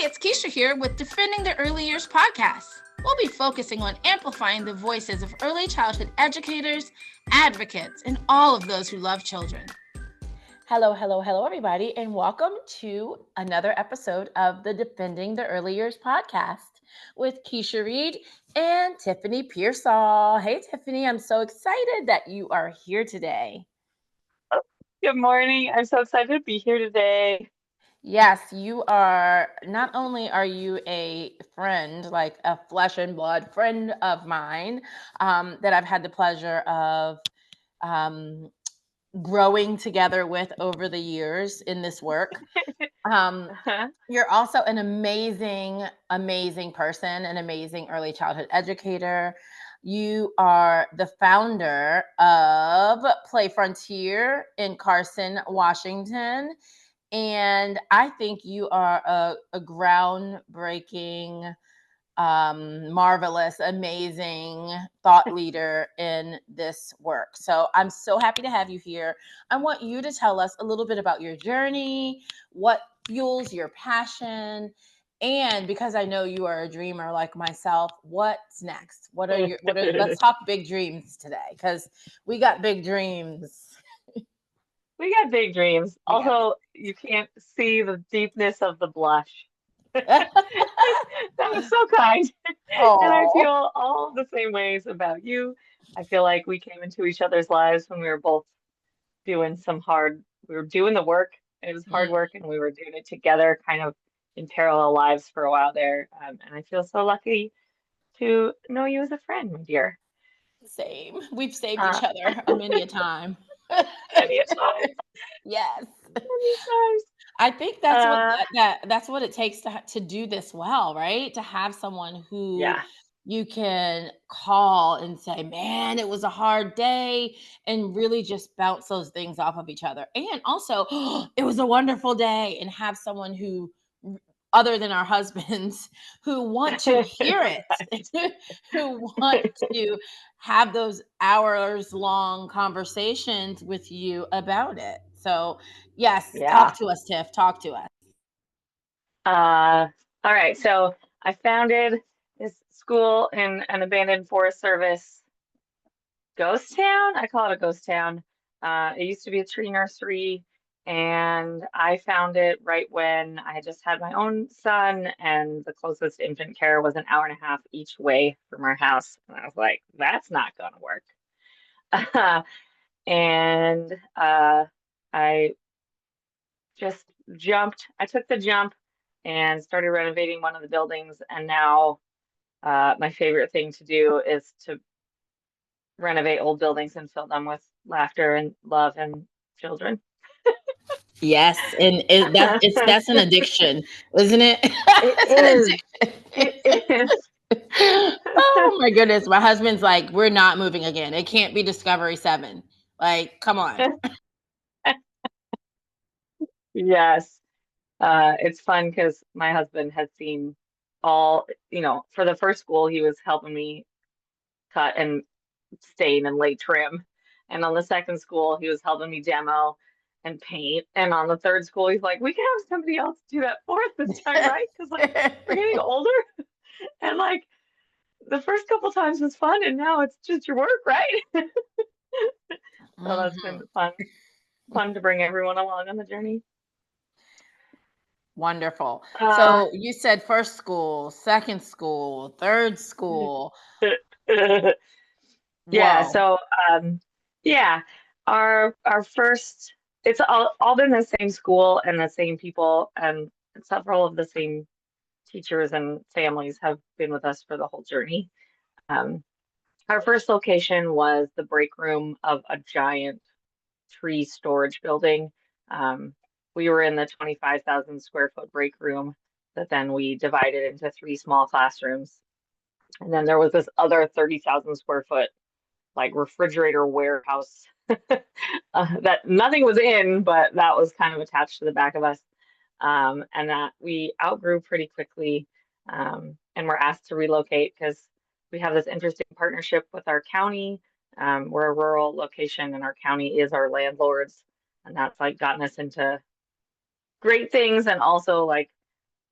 It's Kisha here with Defending the Early Years podcast. We'll be focusing on amplifying the voices of early childhood educators, advocates, and all of those who love children. Hello, everybody, and welcome to another episode of the Defending the Early Years podcast with Kisha Reed and Tiffany Pearsall. Hey, Tiffany, I'm so excited that you are here today. Good morning. I'm so excited to be here today. Yes, you are. Not only are you a friend, like a flesh and blood friend of mine, that I've had the pleasure of growing together with over the years in this work. You're also an amazing person, an amazing early childhood educator. You are the founder of Play Frontier in Carson, Washington. And I think you are a groundbreaking, marvelous, amazing thought leader in this work. So I'm so happy to have you here. I want you to tell us a little bit about your journey, what fuels your passion, and because I know you are a dreamer like myself, what's next? Let's talk big dreams today, because we got big dreams. We got big dreams. Also, you can't see the deepness of the blush. That was so kind. And I feel all the same ways about you. I feel like we came into each other's lives when we were both doing we were doing the work. It was hard work, and we were doing it together, kind of in parallel lives for a while there. And I feel so lucky to know you as a friend, my dear. Same. We've saved each other many a time. Many a time. Yes. Many times. I think that's what it takes to do this well, right? To have someone who you can call and say, "Man, it was a hard day," and really just bounce those things off of each other. And also, it was a wonderful day, and have someone who, other than our husbands, who want to hear it, who want to have those hours long conversations with you about it. So yes, talk to us, Tiff. Talk to us. All right. So I founded this school in an abandoned Forest Service ghost town. I call it a ghost town. It used to be a tree nursery, and I found it right when I had just had my own son, and the closest infant care was an hour and a half each way from our house. And I was like, that's not going to work. And I just I took the jump and started renovating one of the buildings. And now my favorite thing to do is to renovate old buildings and fill them with laughter and love and children. Yes, and that's an addiction, isn't it? It is. Oh my goodness, my husband's like, we're not moving again. It can't be Discovery 7. Like, come on. Yes. It's fun because my husband has seen all, for the first school, he was helping me cut and stain and lay trim. And on the second school, he was helping me demo and paint. And on the third school, he's like, we can have somebody else do that for us this time, right? Because we're getting older. And the first couple times was fun, and now it's just your work, right? So that's been fun to bring everyone along on the journey. Wonderful. So you said first school, second school, third school. Yeah. So our first, it's all been the same school and the same people, and several of the same teachers and families have been with us for the whole journey. Our first location was the break room of a giant tree storage building. We were in the 25,000 square foot break room that then we divided into 3 small classrooms. And then there was this other 30,000 square foot refrigerator warehouse that nothing was in, but that was kind of attached to the back of us. And that we outgrew pretty quickly, and were asked to relocate because we have this interesting partnership with our county. We're a rural location, and our county is our landlords, and that's gotten us into great things, and also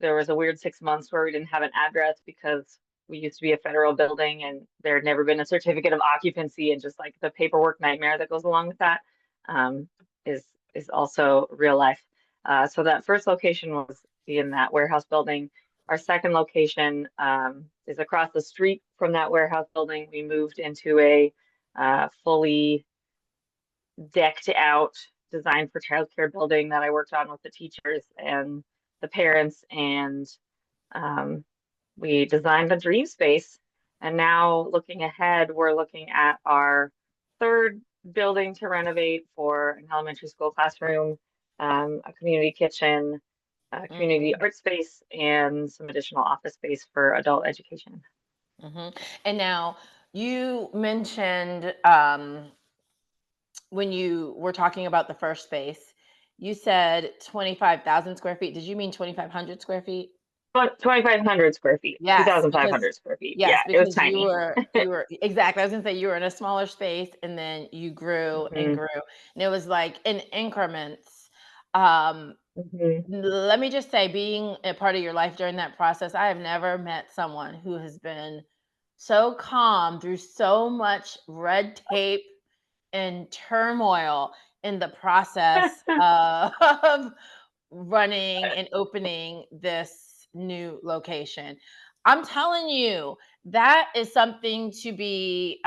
there was a weird 6 months where we didn't have an address because we used to be a federal building and there had never been a certificate of occupancy, and just like the paperwork nightmare that goes along with that um, is also real life. So that first location was in that warehouse building. Our second location is across the street from that warehouse building. We moved into a fully decked out, designed for childcare building that I worked on with the teachers and the parents, and um, we designed the dream space. And now looking ahead, we're looking at our third building to renovate for an elementary school classroom, a community kitchen, a community art space, and some additional office space for adult education. And now you mentioned when you were talking about the first space, you said 25,000 square feet. Did you mean 2,500 square feet? 2,500 square feet, Yes, 2,500 square feet. yes, Yeah, it was because tiny. you were exactly. I was gonna say you were in a smaller space, and then you grew and grew, and it was like in increments. Let me just say, being a part of your life during that process, I have never met someone who has been so calm through so much red tape and turmoil in the process of running and opening this new location. I'm telling you, that is something to be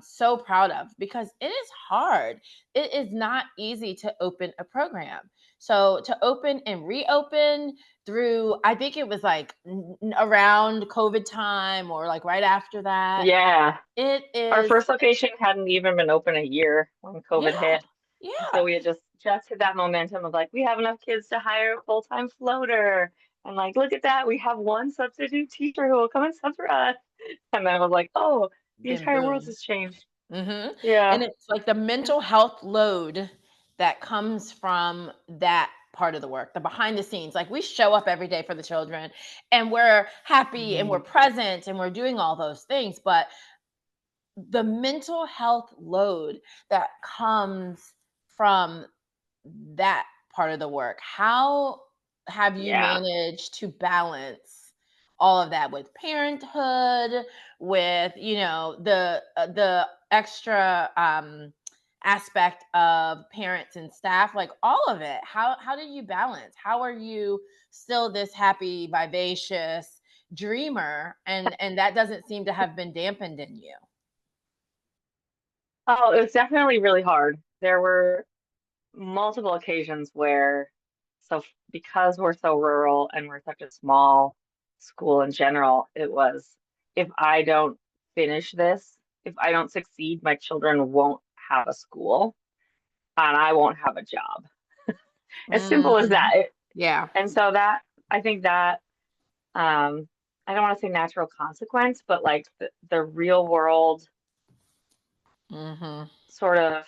so proud of, because it is hard. It is not easy to open a program. So to open and reopen through, I think it was like around COVID time or like right after that. Yeah. It Our is. first location hadn't even been open a year when COVID hit. Yeah. So we had just hit that momentum of like, we have enough kids to hire a full-time floater. And like, look at that. We have one substitute teacher who will come and sub for us. And then I was like, oh, the Then entire world boom. has changed. And Yeah. it's like the mental health load that comes from that part of the work, the behind the scenes. Like, we show up every day for the children and we're happy and we're present and we're doing all those things. But the mental health load that comes from that part of the work, how have you managed to balance all of that with parenthood, with the extra aspect of parents and staff, like all of it? How do you balance? How are you still this happy, vivacious dreamer, and that doesn't seem to have been dampened in you? Oh, it was definitely really hard. There were multiple occasions where, because we're so rural and we're such a small school in general, it was, if I don't finish this, if I don't succeed, my children won't have a school and I won't have a job. As simple as that. Yeah. And so that, I think that, I don't want to say natural consequence, but like the real world sort of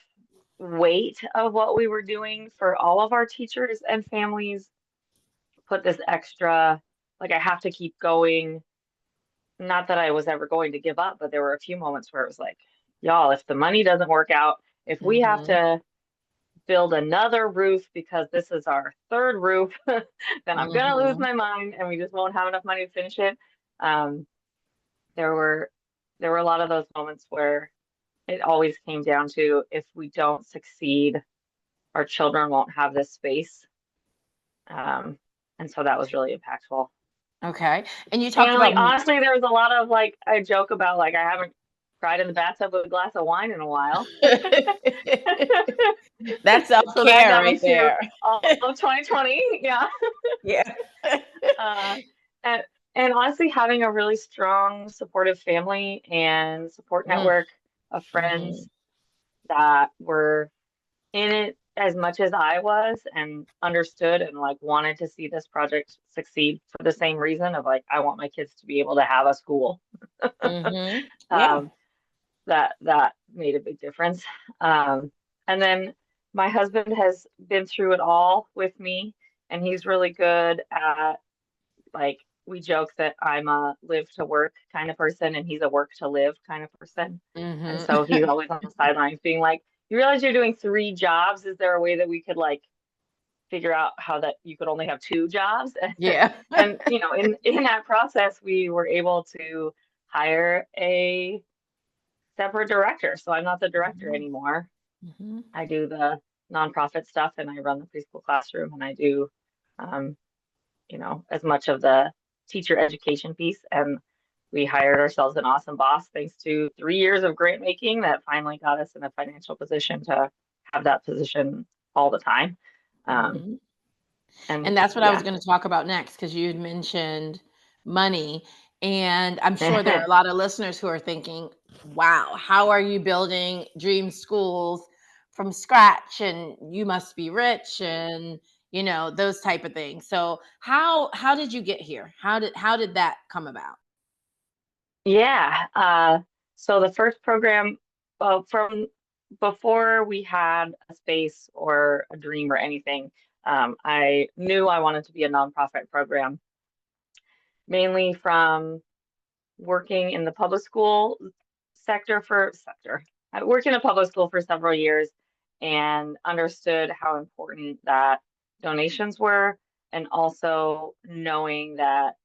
weight of what we were doing for all of our teachers and families put this extra, like, I have to keep going. Not that I was ever going to give up, but there were a few moments where it was like, y'all, if the money doesn't work out, if we have to build another roof because this is our third roof, then I'm gonna lose my mind and we just won't have enough money to finish it. There were a lot of those moments where it always came down to, if we don't succeed, our children won't have this space. And so that was really impactful. Okay. And you talked like, about honestly, there was a lot of like, I joke about like, I haven't cried in the bathtub with a glass of wine in a while. That's self-care, so that got right me through there. all of 2020. Yeah. Yeah. And honestly, having a really strong, supportive family and support network of friends that were in it as much as I was and understood and like wanted to see this project succeed for the same reason of like, I want my kids to be able to have a school. Yeah. That made a big difference. And then my husband has been through it all with me, and he's really good at, like, we joke that I'm a live to work kind of person and he's a work to live kind of person. And so he's always on the sidelines being like, you realize you're doing 3 jobs? Is there a way that we could like figure out how that you could only have two jobs. Yeah. And in that process, we were able to hire a separate director. So I'm not the director anymore. Mm-hmm. I do the nonprofit stuff and I run the preschool classroom and I do, um, as much of the teacher education piece. And we hired ourselves an awesome boss thanks to 3 years of grant making that finally got us in a financial position to have that position all the time. Mm-hmm. And And that's what I was yeah, going to talk about next, because you had mentioned money. And I'm sure there are a lot of listeners who are thinking, wow, how are you building dream schools from scratch? And you must be rich, and those type of things. So how did you get here? How did that come about? yeah. So the first program, well, from before we had a space or a dream or anything, I knew I wanted to be a nonprofit program, mainly from working in the public school sector. I worked in a public school for several years and understood how important that donations were, and also knowing that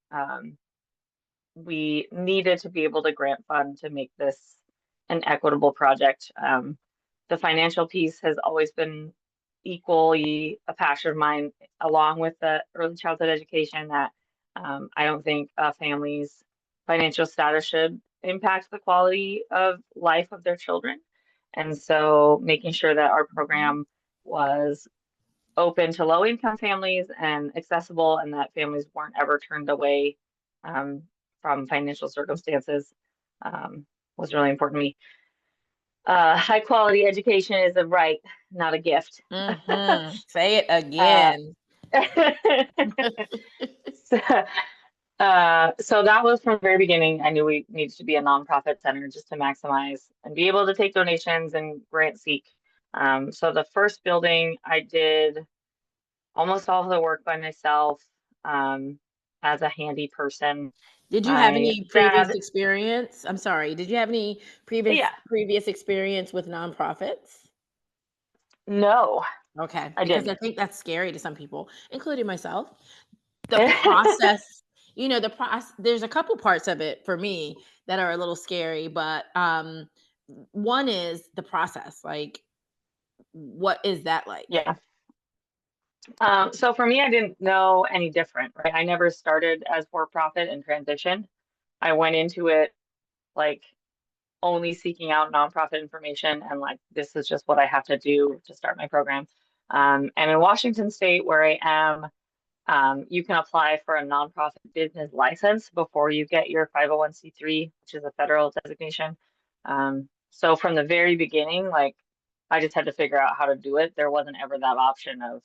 we needed to be able to grant fund to make this an equitable project. The financial piece has always been equally a passion of mine, along with the early childhood education, that I don't think a family's financial status should impact the quality of life of their children. And so making sure that our program was open to low income families and accessible, and that families weren't ever turned away um, from financial circumstances, was really important to me. High quality education is a right, not a gift. Mm-hmm. Say it Uh, again. so, so that was from the very beginning. I knew we needed to be a nonprofit center just to maximize and be able to take donations and grant seek. So the first building, I did almost all of the work by myself, as a handy person. Did you have My any previous dad, experience? I'm sorry. Did you have any previous yeah, previous experience with nonprofits? no, Okay, I because didn't. I think that's scary to some people, including myself. The process, the process, there's a couple parts of it for me that are a little scary, but one is the process. Like, what is that like? Yeah. So for me, I didn't know any different, right? I never started as for profit and transitioned. I went into it like only seeking out nonprofit information and like, this is just what I have to do to start my program. And in Washington State, where I am, you can apply for a nonprofit business license before you get your 501c3, which is a federal designation. So from the very beginning, like I just had to figure out how to do it. There wasn't ever that option of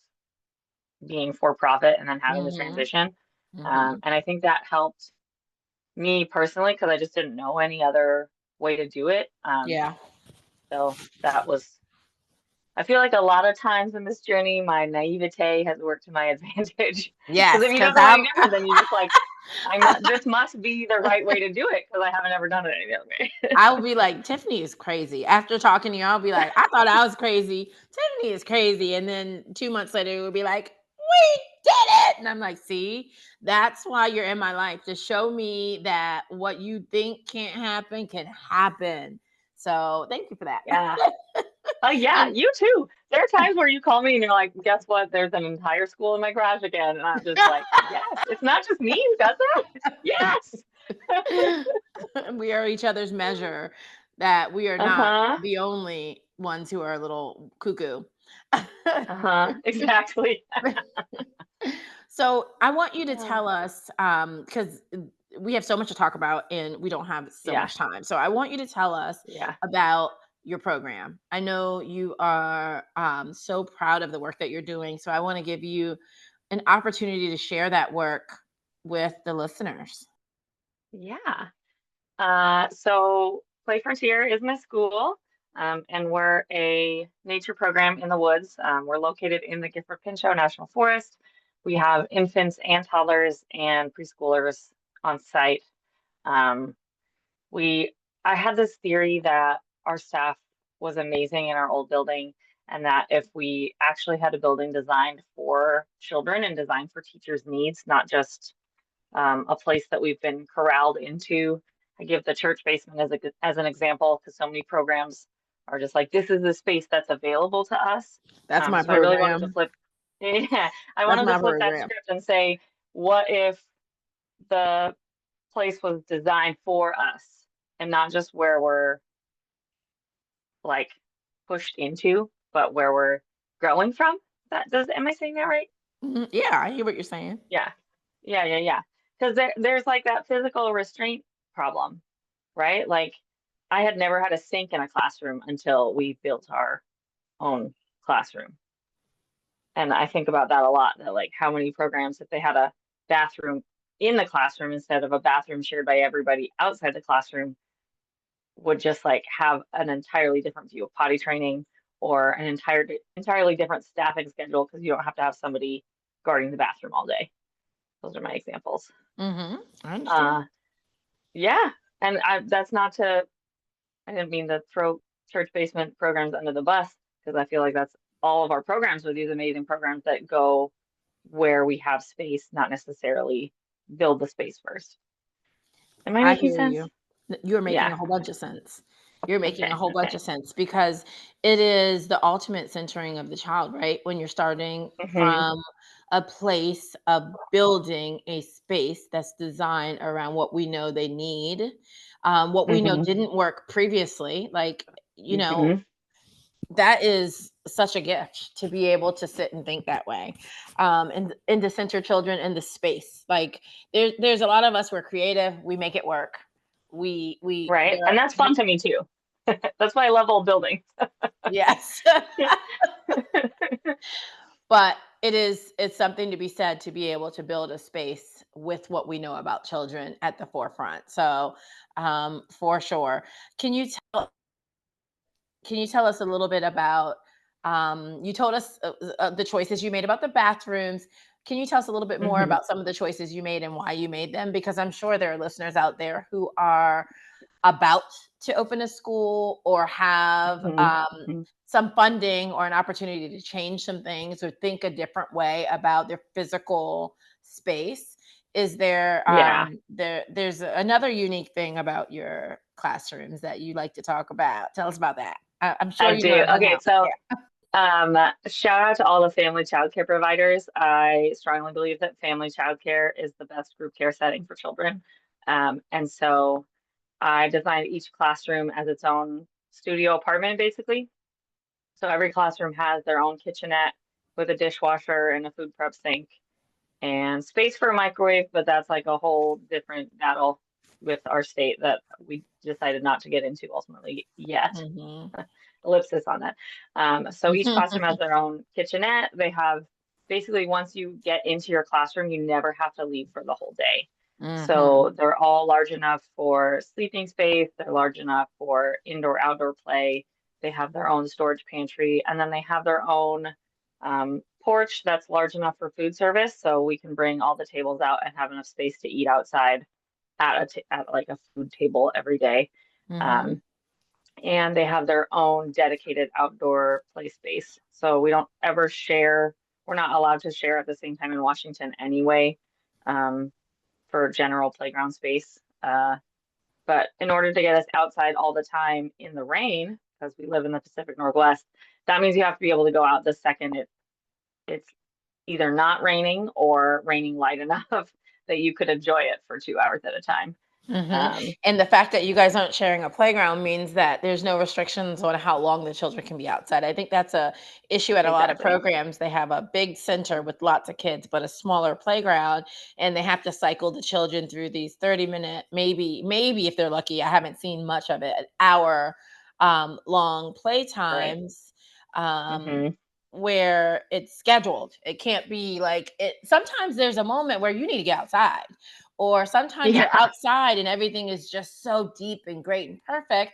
being for profit and then having the Mm-hmm. transition. Mm-hmm. And I think that helped me personally because I just didn't know any other way to do it. Yeah. So that was, I feel like a lot of times in this journey, my naivete has worked to my advantage. Because Yes, if you because don't know any different, then you just like, this must be the right way to do it because I haven't ever done it any other way. I would be like, Tiffany is crazy. After talking to you, I'll be like, I thought I was crazy. Tiffany is crazy. And then 2 months later, it would be like, we did it. And I'm like, see, that's why you're in my life, to show me that what you think can't happen can happen. So thank you for that. Yeah. Oh yeah, And you too. There are times where you call me and you're like, guess what? There's an entire school in my garage again. And I'm just like, yes, it's not just me who does that. Yes. we are each other's measure, that we are not Uh-huh. the only ones who are a little cuckoo. Uh-huh. Exactly. So I want you to Oh. tell us, because we have so much to talk about and we don't have so Yeah. much time. So I want you to tell us Yeah. about your program. I know you are so proud of the work that you're doing. So I want to give you an opportunity to share that work with the listeners. Yeah. So Play Frontier is my school, and we're a nature program in the woods. We're located in the Gifford Pinchot National Forest. We have infants and toddlers and preschoolers on site. Um, we, I had this theory that our staff was amazing in our old building and that if we actually had a building designed for children and designed for teachers' needs, not just a place that we've been corralled into. I give the church basement as an example because so many programs are just like, this is the space that's available to us. That's my So I really wanted to program. flip, yeah, I That's wanted to my flip that program. script and say, what if the place was designed for us and not just where we're like pushed into, but where we're growing from? Am I saying that right? Yeah, I hear what you're saying. Yeah. Yeah. Because there's like that physical restraint problem, right? Like I had never had a sink in a classroom until we built our own classroom. And I think about that a lot, that like how many programs, if they had a bathroom in the classroom instead of a bathroom shared by everybody outside the classroom, would just like have an entirely different view of potty training or an entirely different staffing schedule because you don't have to have somebody guarding the bathroom all day. Those are my examples. I understand. Yeah, and that's not to, I didn't mean to throw church basement programs under the bus because I feel like that's all of our programs are these amazing programs that go where we have space, not necessarily build the space first. Am I I making hear sense? you. You're making Yeah. a whole bunch of sense. You're making a Okay. whole bunch of sense because it is the ultimate centering of the child, right? When you're starting Hmm. from a place of building a space that's designed around what we know they need, what we know Hmm. didn't work previously. Like, Hmm. that is such a gift to be able to sit and think that way, and to center children in the space. Like there's a lot of us, we're creative, we make it work. We Right. there And are, that's fun to me too. That's why I love old buildings. yes. But it's something to be said to be able to build a space with what we know about children at the forefront. So for sure. Can you Can you tell us a little bit about, you told us the choices you made about the bathrooms. Can you tell us a little bit more Hmm. about some of the choices you made and why you made them? Because I'm sure there are listeners out there who are about to open a school or have Hmm. some funding or an opportunity to change some things or think a different way about their physical space. Is there Yeah, there's another unique thing about your classrooms that you like to talk about? Tell us about that. I'm sure I you know do. it by Okay, now. so Yeah. shout out to all the family childcare providers. I strongly believe that family childcare is the best group care setting for children. And so I designed each classroom as its own studio apartment, basically. So every classroom has their own kitchenette with a dishwasher and a food prep sink and space for a microwave, but that's like a whole different battle with our state that we decided not to get into ultimately yet. Mhm. Ellipsis on that. So each classroom has their own kitchenette. They have basically, once you get into your classroom, you never have to leave for the whole day. Mhm. So they're all large enough for sleeping space. They're large enough for indoor outdoor play. They have their own storage pantry, and then they have their own porch that's large enough for food service. So we can bring all the tables out and have enough space to eat outside at like a food table every day. Mhm. Um, and they have their own dedicated outdoor play space. So we don't ever share, we're not allowed to share at the same time in Washington anyway, um, for general playground space. But in order to get us outside all the time in the rain, because we live in the Pacific Northwest, that means you have to be able to go out the second it's either not raining or raining light enough that you could enjoy it for 2 hours at a time. Mhm. Um, And the fact that you guys aren't sharing a playground means that there's no restrictions on how long the children can be outside. I think that's a issue at a lot of exactly. programs. They have a big center with lots of kids, but a smaller playground, and they have to cycle the children through these 30-minute, maybe if they're lucky, I haven't seen much of it, an hour long play Right. times. Hmm. Where it's scheduled. It can't be like it. Sometimes there's a moment where you need to get outside, or sometimes you're Yeah, outside and everything is just so deep and great and perfect,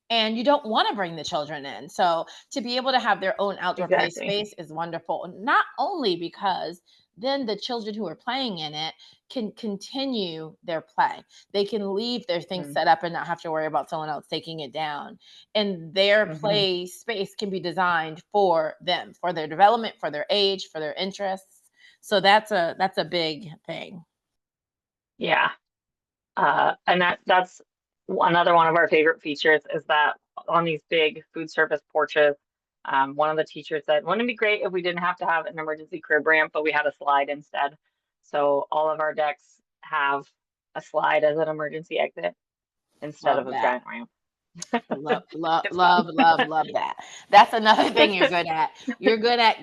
and you don't want to bring the children in. So to be able to have their own outdoor play exactly. space is wonderful, not only because then the children who are playing in it can continue their play. They can leave their things set up and not have to worry about someone else taking it down. And their play space can be designed for them, for their development, for their age, for their interests. So that's a big thing. Yeah. And that's another one of our favorite features is that on these big food service porches, one of the teachers said, wouldn't it be great if we didn't have to have an emergency crib ramp, but we had a slide instead? So all of our decks have a slide as an emergency exit instead Love of a that. giant ramp. Love, love, It's love, fun. love that. That's another thing you're good at. You're good at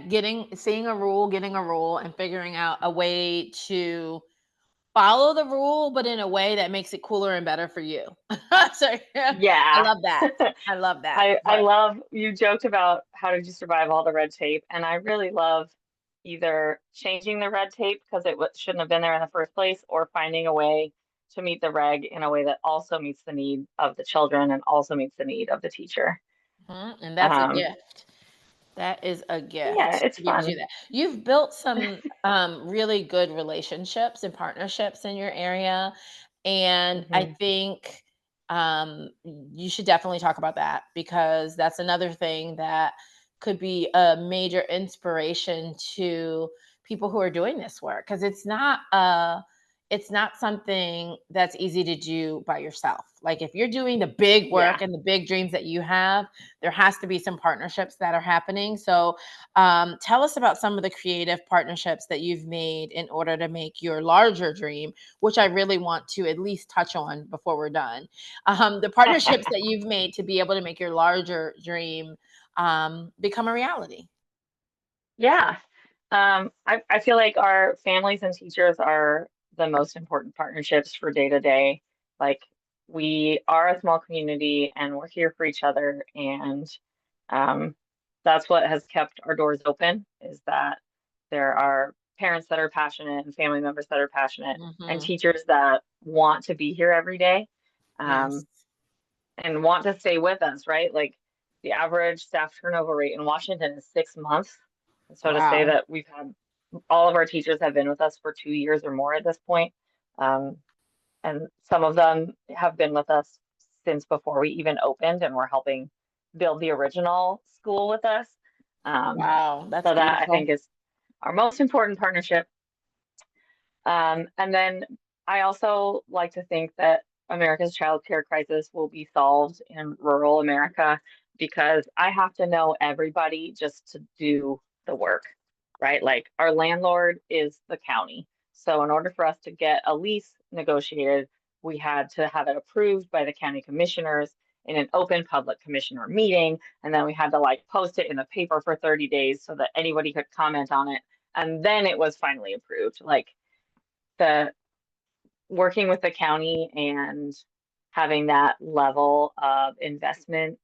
seeing a rule, getting a rule, and figuring out a way to follow the rule, but in a way that makes it cooler and better for you. So yeah, I Yeah. love that. I love that. I love you joked about how did you survive all the red tape, and I really love either changing the red tape because it shouldn't have been there in the first place, or finding a way to meet the reg in a way that also meets the need of the children and also meets the need of the teacher. And that's a gift. That is a Yeah, gift it's to be able to do fun. that. You've built some really good relationships and partnerships in your area. And I think you should definitely talk about that, because that's another thing that could be a major inspiration to people who are doing this work, because it's not something that's easy to do by yourself. Like if you're doing the big Yeah. work and the big dreams that you have, there has to be some partnerships that are happening. So tell us about some of the creative partnerships that you've made in order to make your larger dream, which I really want to at least touch on before we're done. The partnerships that you've made to be able to make your larger dream become a reality. Yeah. I feel like our families and teachers are the most important partnerships for day to day. Like we are a small community and we're here for each other. And um, that's what has kept our doors open, is that there are parents that are passionate and family members that are passionate and Hmm. teachers that want to be here every day. Yes. Um, and want to stay with us, right? Like the average staff turnover rate in Washington is 6 months. And so to say Wow. that we've had all of our teachers have been with us for 2 years or more at this point. Um, and some of them have been with us since before we even opened and were helping build the original school with us. Um, Wow. That's so that I think beautiful. is our most important partnership. And then I also like to think that America's child care crisis will be solved in rural America, because I have to know everybody just to do the work, right? Like our landlord is the county. So in order for us to get a lease negotiated, we had to have it approved by the county commissioners in an open public commissioner meeting. And then we had to like post it in the paper for 30 days so that anybody could comment on it. And then it was finally approved. Like the working with the county and having that level of investment,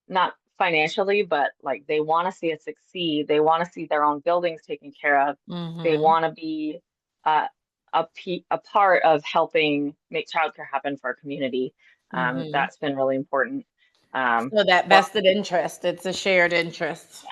not financially, but like they want to see it succeed. They want to see their own buildings taken care of. They Hmm. want to be uh, a part of helping make childcare happen for our community. Hmm. That's been really important. So that Well, vested interest, it's a shared interest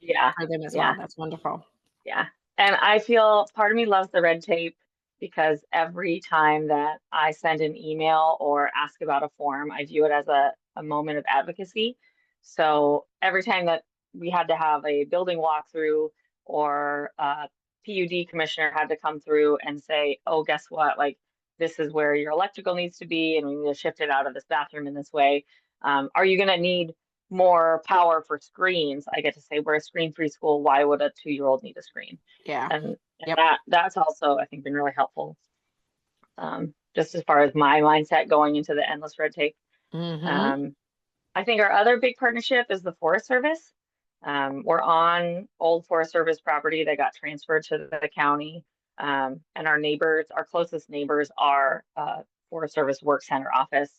yeah, for them as yeah. well. That's wonderful. Yeah. And I feel part of me loves the red tape because every time that I send an email or ask about a form, I view it as a moment of advocacy. So every time that we had to have a building walkthrough or a PUD commissioner had to come through and say, oh, guess what? Like, this is where your electrical needs to be, and we need to shift it out of this bathroom in this way. Are you going to need more power for screens? I get to say we're a screen-free school. Why would a 2-year-old need a screen? Yeah. And Yep. that's also I think been really helpful. Just as far as my mindset going into the endless red tape. Hmm. Um, I think our other big partnership is the Forest Service. We're on old Forest Service property that got transferred to the county. And our neighbors, our closest neighbors, are Forest Service Work Center office.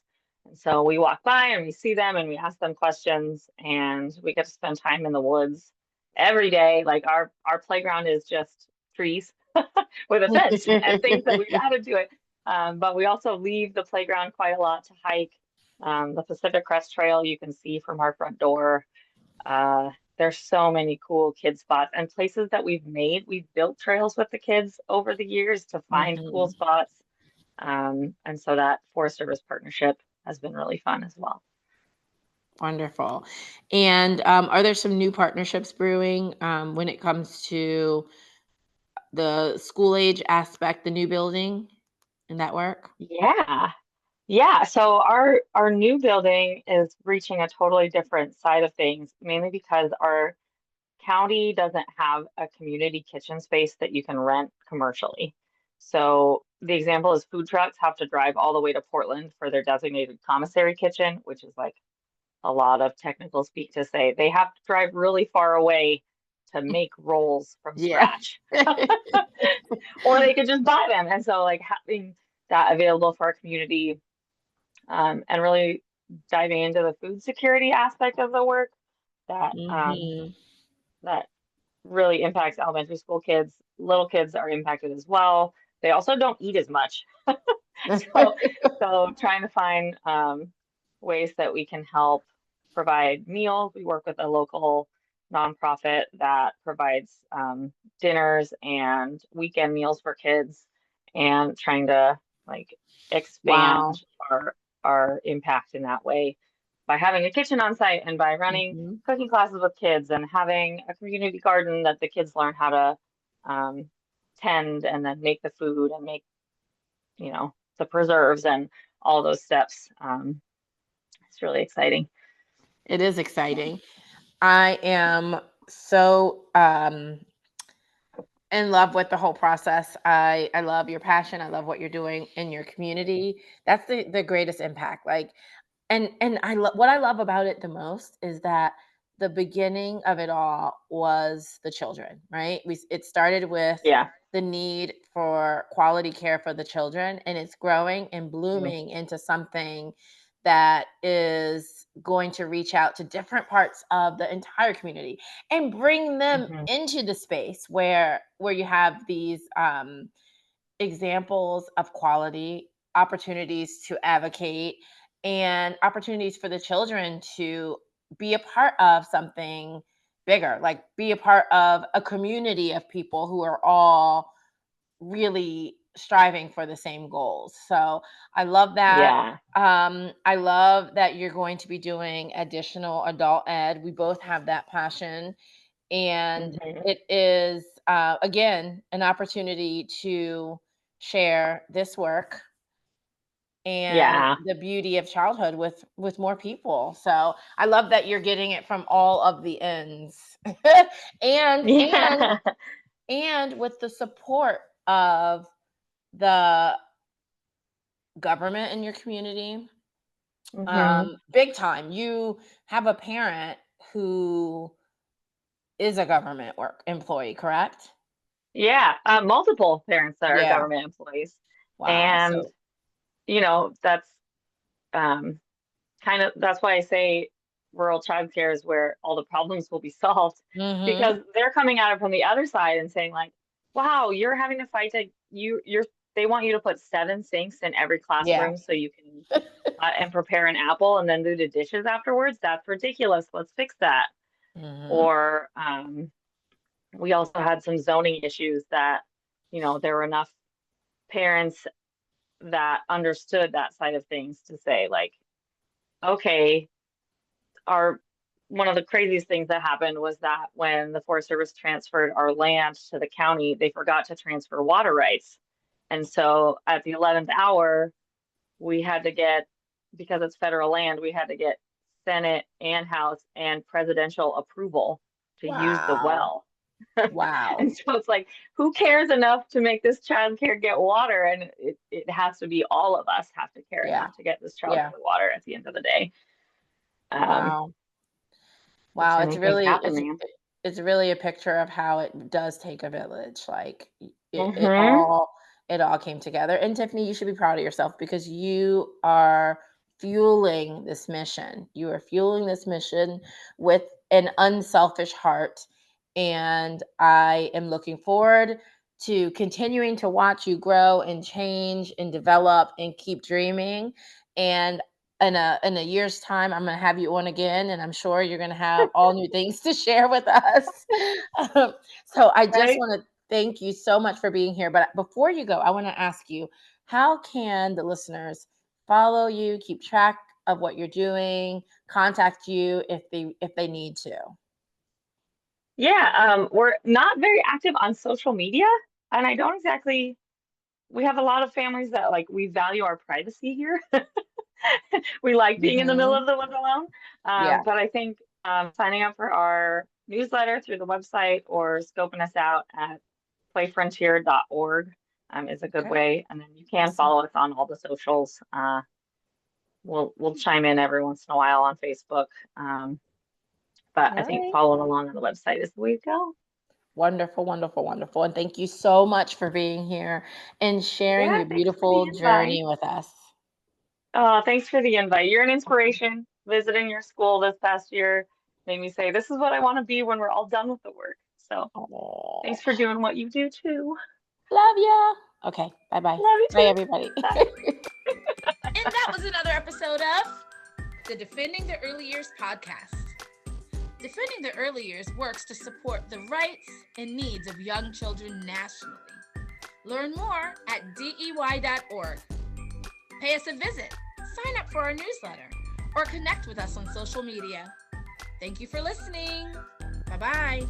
And so we walk by and we see them and we ask them questions, and we get to spend time in the woods every day. Like our playground is just trees with a fence and things that we've added to it. But we also leave the playground quite a lot to hike. The Pacific Crest Trail you can see from our front door. there's so many cool kid spots and places that we've built trails with the kids over the years to find cool Mhm. spots. And so that Forest Service partnership has been really fun as well. Wonderful. And are there some new partnerships brewing when it comes to the school age aspect, the new building and that work? Yeah. Yeah, so our new building is reaching a totally different side of things, mainly because our county doesn't have a community kitchen space that you can rent commercially. So the example is food trucks have to drive all the way to Portland for their designated commissary kitchen, which is like a lot of technical speak to say they have to drive really far away to make rolls from Yeah. scratch, or they could just buy them. And so like having that available for our community, and really diving into the food security aspect of the work that Mhm. that really impacts elementary school kids. Little kids are impacted as well. They also don't eat as much. So, so trying to find ways that we can help provide meals. We work with a local nonprofit that provides dinners and weekend meals for kids, and trying to like Wow. expand our impact in that way by having a kitchen on site and by running Mhm. cooking classes with kids and having a community garden that the kids learn how to tend and then make the food and make, the preserves and all those steps. It's really exciting. It is exciting. I am so in love with the whole process. I love your passion. I love what you're doing in your community. That's the greatest impact. Like, and what I love about it the most is that the beginning of it all was the children, right? It started with Yeah. the need for quality care for the children, and it's growing and Mm-hmm. blooming into something that is going to reach out to different parts of the entire community and bring them Mm-hmm. into the space where you have these examples of quality, opportunities to advocate, and opportunities for the children to be a part of something bigger, like be a part of a community of people who are all really striving for the same goals. So I love that. Yeah. I love that you're going to be doing additional adult ed. We both have that passion. And Mm-hmm. it is, again, an opportunity to share this work and Yeah. the beauty of childhood with more people. So I love that you're getting it from all of the ends. and and Yeah. and with the support of the government in your community, Mm-hmm. big time. You have a parent who is a government work employee, correct? Yeah. Multiple parents that are Yeah. government employees. Wow. And, So that's um, that's why I say rural childcare is where all the problems will be solved, mhm. because they're coming at it from the other side and saying like, wow, you're having to fight to they want you to put 7 sinks in every Yeah. classroom so you can and prepare an apple and then do the dishes afterwards. That's ridiculous. Let's fix that. Mhm. Or we also had some zoning issues that, there were enough parents that understood that side of things to say like, okay, our one of the craziest things that happened was that when the Forest Service transferred our land to the county, they forgot to transfer water rights. And so at the 11th hour, we had to get, because it's federal land, we had to get Senate and House and presidential approval to use the Wow. well. Wow. And so it's like, who cares enough to make this child care get water? And it has to be all of us have to care Yeah. enough to get this child Yeah. care water at the end of the day. Um, Wow. which Wow. I think things happen, man. It's really a picture of how it does take a village. Like it, it Mm-hmm. all it all came together. And Tiffany, you should be proud of yourself because you are fueling this mission. You are fueling this mission with an unselfish heart. And I am looking forward to continuing to watch you grow and change and develop and keep dreaming. And in a year's time, I'm going to have you on again, and I'm sure you're going to have all new things to share with us. So I just Right? want to thank you so much for being here. But before you go, I want to ask you, how can the listeners follow you, keep track of what you're doing, contact you if they need to? Yeah, we're not very active on social media, and I don't exactly, we have a lot of families that like we value our privacy here. We like being in the middle Hmm. of the woods alone. Yeah. But I think signing up for our newsletter through the website or scoping us out at playfrontier.org is a good Okay. way. And then you can Awesome. follow us on all the socials. We'll chime in every once in a while on Facebook. But All I think right. following along on the website is the way to go. Wonderful, wonderful, wonderful. And thank you so much for being here and sharing Yeah, your thanks for the beautiful invite. journey with us. Oh, thanks for the invite. You're an inspiration. Visiting your school this past year made me say, this is what I want to be when we're all done with the work. So Oh, thanks for doing what you do too. love ya. Okay, bye-bye. Love you Bye, too. everybody. Bye. And that was another episode of the Defending the Early Years podcast. Defending the Early Years works to support the rights and needs of young children nationally. Learn more at DEY.org. Pay us a visit, sign up for our newsletter, or connect with us on social media. Thank you for listening. Bye-bye.